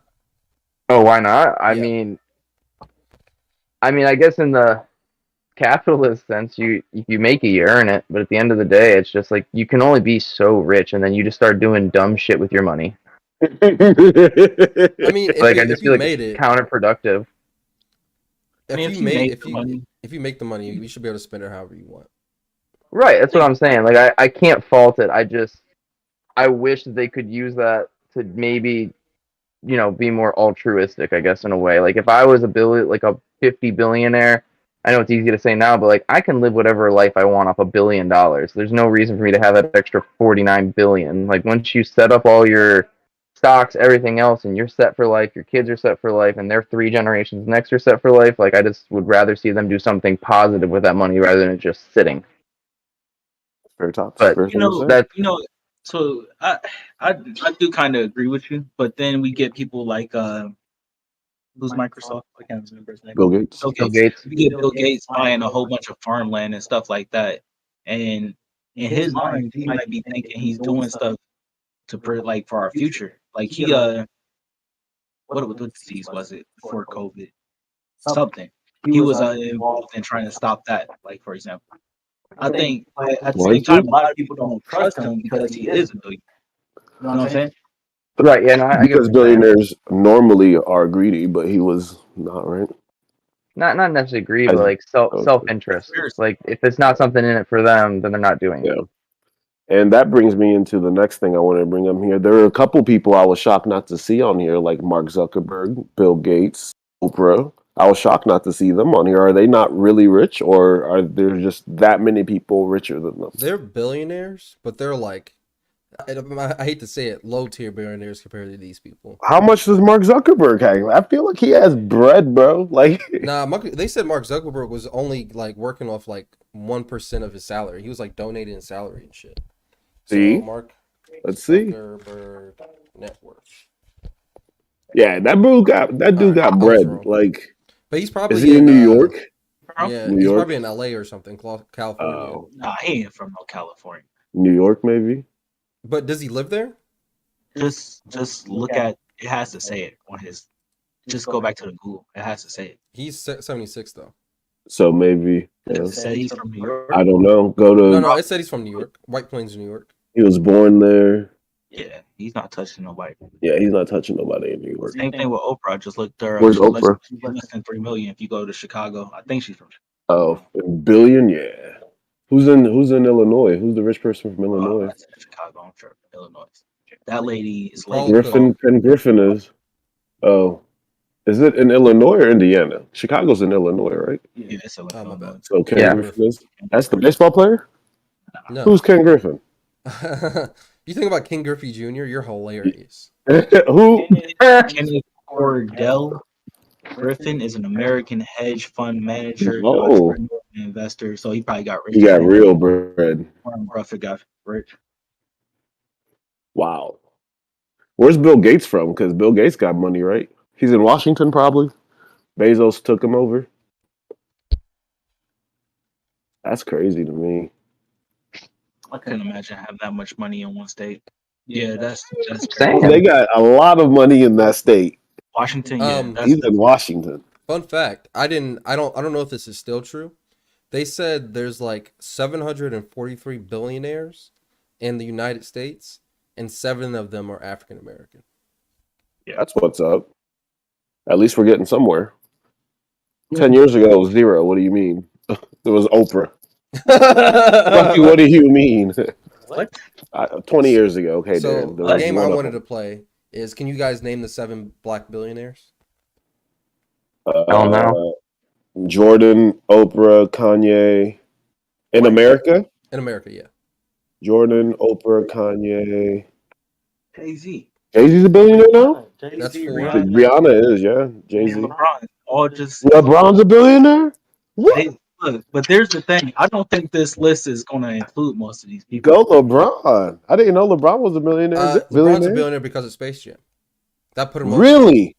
Oh, why not? I Yeah. mean, I guess in the capitalist sense, you make it, you earn it, but at the end of the day, it's just like you can only be so rich, and then you just start doing dumb shit with your money. I mean, if Like you, I just if you feel like made it's it, counterproductive. if you make the money, you should be able to spend it however you want. Right, that's what I'm saying. Like I can't fault it. I wish that they could use that to maybe, be more altruistic, I guess, in a way. Like if I was a 50 billionaire, I know it's easy to say now, but like I can live whatever life I want off $1 billion. There's no reason for me to have that extra 49 billion. Like once you set up all your stocks, everything else, and you're set for life, your kids are set for life, and their 3 generations next are set for life, like I just would rather see them do something positive with that money rather than it just sitting. Very top. But So I do kind of agree with you, but then we get people like who's Microsoft? I can't remember his name. Bill Gates. Bill Gates. We get Bill Gates buying a whole bunch of farmland and stuff like that, and in his mind, he might be thinking he's doing stuff for our future. Like he what disease was it before COVID? Something. He was involved in trying to stop that. Like for example, I think at the same time, a lot of people don't trust him because he is a billionaire. You know what I'm saying? Right, yeah, no, I get Because what you're saying. billionaires normally are greedy, but he was not, right? Not necessarily greed, As- but like self-interest. Like if it's not something in it for them, then they're not doing it. Yeah. And that brings me into the next thing I want to bring up here. There are a couple people I was shocked not to see on here, like Mark Zuckerberg, Bill Gates, Oprah. I was shocked not to see them on here. Are they not really rich, or are there just that many people richer than them? They're billionaires, but they're like, I hate to say it, low tier billionaires compared to these people. How much does Mark Zuckerberg have? I feel like he has bread, bro. Like, Nah, they said Mark Zuckerberg was only like working off like 1% of his salary. He was like donating his salary and shit. See? Mark Let's see. Zuckerberg net worth. Yeah, that dude got bread. Like, But he's probably is he in New York? Yeah, New he's York? probably in LA or something, California. Oh, Nah, he ain't from no California. New York, maybe. But does he live there? Just look at it. Has to say it on his. Just go back to the Google. It has to say it. He's 76 though. So maybe. Yeah. It said he's from New York. I don't know. Go to. No, it said he's from New York, White Plains, New York. He was born there. Yeah, he's not touching nobody. Yeah, he's not touching nobody in New York. Same thing with Oprah. I just looked her. Where's She's Oprah? less than 3 million. If you go to Chicago, I think she's from. Oh, a billion? Yeah. Who's in Illinois? Who's the rich person from Illinois? That's in Chicago. I'm sure Illinois. That lady is Oh, like Ken Griffin is. Oh, is it in Illinois or Indiana? Chicago's in Illinois, right? Yeah, it's Illinois. So Ken Griffin is. That's the baseball player. No. Who's Ken Griffin? You think about King Griffey Jr., you're hilarious. Who? Kenneth Cordell Griffin is an American hedge fund manager, Oh. investor. So he probably got rich. He got real bread. Warren Buffett got rich. Wow. Where's Bill Gates from? Because Bill Gates got money, right? He's in Washington, probably. Bezos took him over. That's crazy to me. I couldn't imagine having that much money in one state. Yeah, that's Well, they got a lot of money in that state. Washington. Yeah, He's in Washington. Fun fact, I don't know if this is still true. They said there's like 743 billionaires in the United States, and 7 of them are African American. Yeah, that's what's up. At least we're getting somewhere. 10 years ago, it was 0. What do you mean? It was Oprah. What do you mean? What? 20 years ago. Okay, So Dan. the game I wanted to play is, can you guys name the 7 black billionaires? Hell no. Jordan, Oprah, Kanye. In America? In America, yeah. Jordan, Oprah, Kanye. Jay-Z. Jay-Z's a billionaire now? That's Jay-Z, 4. Rihanna is, yeah. Jay-Z. LeBron. All just LeBron's a billionaire? What? Look, but there's the thing. I don't think this list is going to include most of these people. Go LeBron. I didn't know LeBron was a millionaire. LeBron's a billionaire? billionaire because of Space Jam. That put him on. Really?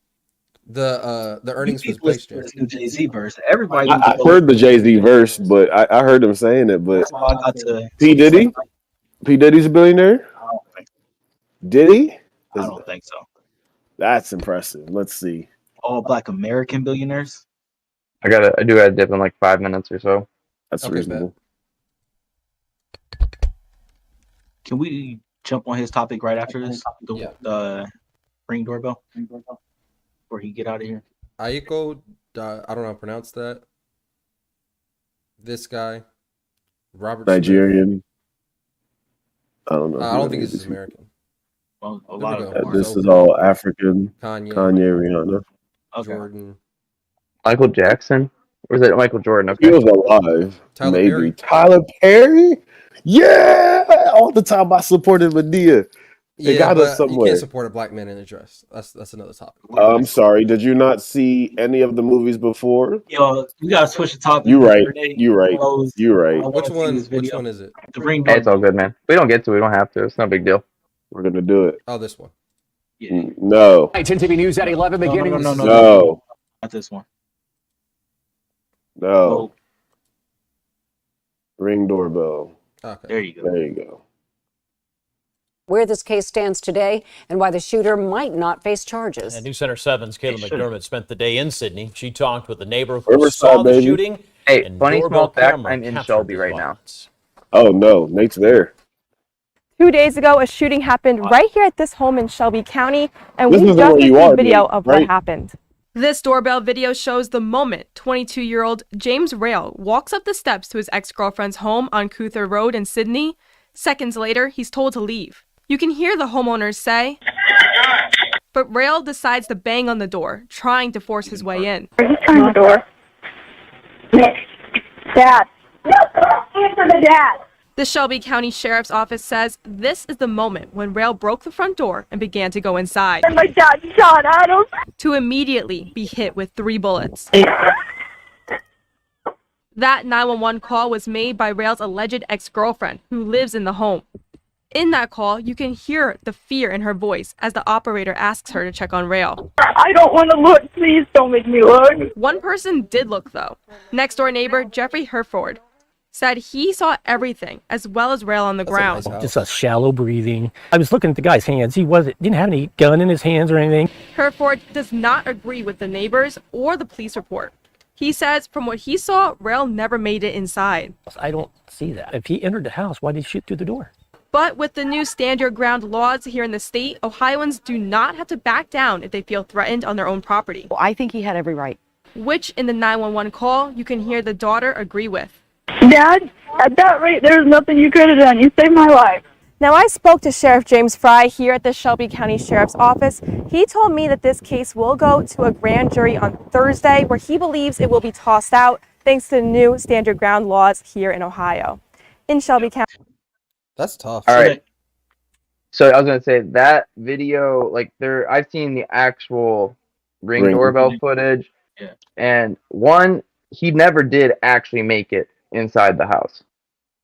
The earnings for People Space Jam. listen to Jay-Z verse. Everybody. I heard the Jay-Z verse, but I heard him saying it. But That's how I got to. P Diddy, P Diddy's a billionaire. Did he? I don't think so. That's impressive. Let's see. All Black American billionaires. I do gotta dip in like 5 minutes or so. That's Okay, reasonable. Can we jump on his topic right after this? The Ring doorbell. Before he get out of here. Aiko, I don't know how to pronounce that. This guy, Robert Smith. Nigerian. I don't know. I don't think this is American. Well, a There lot we of go. them. This is all African. Kanye, Rihanna. Jordan. Michael Jackson? Or is it Michael Jordan? He Okay. was alive. Tyler Maybe. Perry. Tyler Perry? Yeah! All the time I supported Medea. They got us but you somewhere. can't support a black man in a dress. That's another topic. I'm sorry. Did you not see any of the movies before? Yo, we gotta switch the topic. You right. Renee, You right. close. You right. I wanna Which see one? this Which video. one is it? The Ring Hey, it's all doorbell. good, man. We don't get to. We don't have to. It's no big deal. We're gonna do it. Oh, this one. No. 10 TV News at 11 beginning. No. Not this one. No. Ring doorbell. Okay. There you go. There you go. Where this case stands today and why the shooter might not face charges. And News Center 7's Kayla McDermott spent the day in Sydney. She talked with the neighbor who Riverside, saw the baby. shooting. Hey, and funny doorbell small fact, camera I'm in captured Shelby the right now. violence. Oh no, Nate's there. 2 days ago, a shooting happened right here at this home in Shelby County, and This we isn't just where you received are, video Nate, of right? what happened. This doorbell video shows the moment 22-year-old James Rail walks up the steps to his ex-girlfriend's home on Cuther Road in Sydney. Seconds later, he's told to leave. You can hear the homeowners say, but Rail decides to bang on the door, trying to force his way in. He's trying the door. Dad. Answer the dad. The Shelby County Sheriff's Office says this is the moment when Rail broke the front door and began to go inside. And my dad shot at him. To immediately be hit with 3 bullets. That 911 call was made by Rail's alleged ex-girlfriend, who lives in the home. In that call, you can hear the fear in her voice as the operator asks her to check on Rail. I don't want to look. Please don't make me look. One person did look, though. Next-door neighbor Jeffrey Herford said he saw everything, as well as Rail on the ground. Just a shallow breathing. I was looking at the guy's hands. He didn't have any gun in his hands or anything. Herford does not agree with the neighbors or the police report. He says from what he saw, Rail never made it inside. I don't see that. If he entered the house, why did he shoot through the door? But with the new stand your ground laws here in the state, Ohioans do not have to back down if they feel threatened on their own property. Well, I think he had every right. Which in the 911 call, you can hear the daughter agree with. Dad, at that rate, there's nothing you could have done. You saved my life. Now, I spoke to Sheriff James Fry here at the Shelby County Sheriff's Office. He told me that this case will go to a grand jury on Thursday, where he believes it will be tossed out thanks to the new stand your ground laws here in Ohio. In Shelby County. That's tough. All right. So I was gonna say that video, like I've seen the actual ring doorbell footage, and one, he never did actually make it inside the house.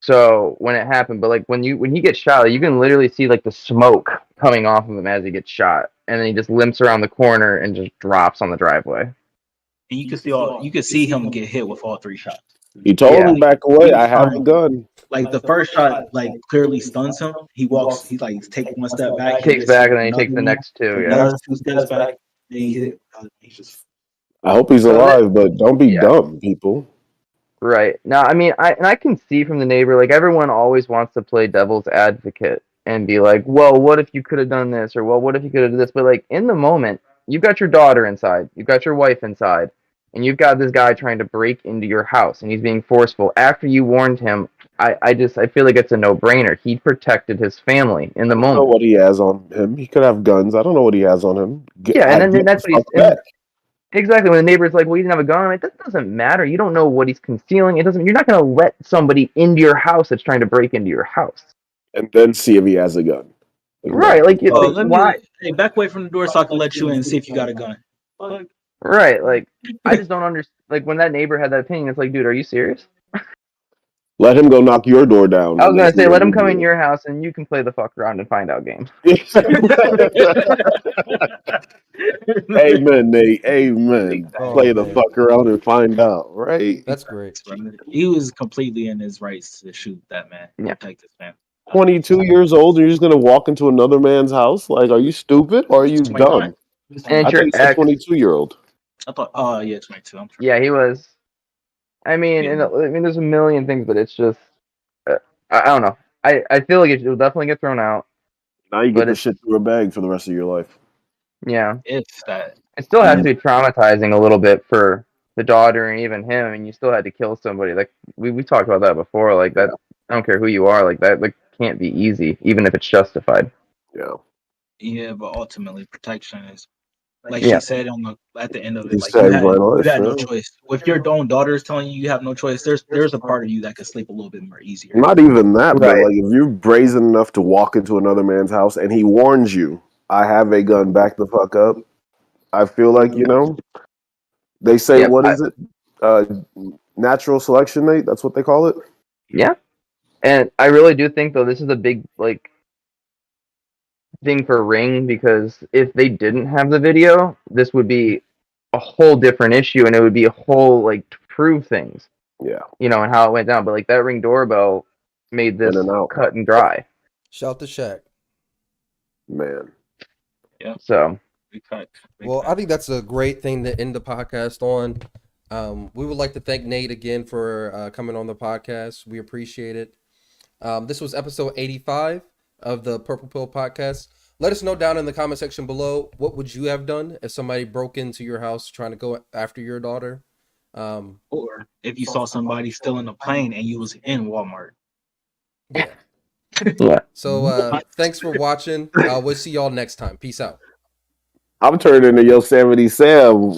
So when it happened, but like when he gets shot, you can literally see like the smoke coming off of him as he gets shot, and then he just limps around the corner and just drops on the driveway. And you could see him get hit with all 3 shots. He told him back away. I have a gun. Like the first shot, like clearly stuns him. He takes one step back. Takes back, and then he takes the next 2. Yeah. Another 2 steps back. Then he's just. I hope he's alive, but don't be dumb, people. Right. Now, I mean, I can see from the neighbor, like everyone always wants to play devil's advocate and be like, well, what if you could have done this? Or, well, what if you could have done this? But like in the moment, you've got your daughter inside, you've got your wife inside, and you've got this guy trying to break into your house and he's being forceful. After you warned him, I feel like it's a no-brainer. He protected his family in the I don't know moment. what he has on him. He could have guns. I don't know what he has on him. Yeah, and then that's what he's exactly when the neighbor's like, well, he didn't have a gun. I'm like, that doesn't matter. You don't know what he's concealing. You're not going to let somebody into your house that's trying to break into your house. And then see if he has a gun. Right, like, Let me, why? hey, back away from the door so I can let you in and see if you got a gun. Right, like I just don't understand. Like when that neighbor had that opinion, it's like, dude, are you serious? Let him go knock your door down. I was and gonna see say, what let him he come in do. your house and you can play the fuck around and find out games. Amen, Nate. Amen. Oh, Play the man. fuck around and find out, right? That's great. He was completely in his rights to shoot that man, protect his man. 22 years old, and you're just gonna walk into another man's house? Like, are you stupid or are you dumb? And I it's your think it's a ex. 22-year-old. I thought, oh yeah, 22. I'm Yeah, he was. I mean, and I mean, there's a million things, but it's just, I don't know. I feel like it'll definitely get thrown out. Now you But get the it's, shit through a bag for the rest of your life. yeah, If that. it still has to be traumatizing a little bit for the daughter and even him, and you still had to kill somebody. Like we talked about that before. Like that, I don't care who you are. Like that, like can't be easy, even if it's justified. Yeah. Yeah, but ultimately protection is, like Yeah. she said at the end of He it, like said you had right no on, choice. If your own daughter is telling you have no choice, there's a part of you that could sleep a little bit more easier. Not even that, but Right. like if you're brazen enough to walk into another man's house and he warns you, I have a gun, back the fuck up. I feel like, they say, Yeah, what is it? Natural selection, Nate? That's what they call it? Yeah, and I really do think though this is a big like thing for Ring, because if they didn't have the video, this would be a whole different issue, and it would be a whole like to prove things, Yeah. and how it went down. But like that Ring doorbell made this In and out. cut and dry. Shout to Shaq. Man. Yeah. So. Well, I think that's a great thing to end the podcast on. We would like to thank Nate again for coming on the podcast. We appreciate it. This was episode 85 of the Purple Pill podcast. Let us know down in the comment section below, what would you have done if somebody broke into your house trying to go after your daughter? Or if you saw somebody still in a plane and you was in Walmart. Yeah. Yeah. So thanks for watching. We'll see y'all next time. Peace out. I'm turning into Yosemite Sam.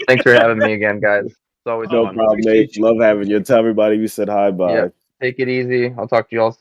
Thanks for having me again, guys. It's always No fun. problem, Nate. Love having you. Tell everybody we said hi, bye. Yeah. Take it easy. I'll talk to you all soon.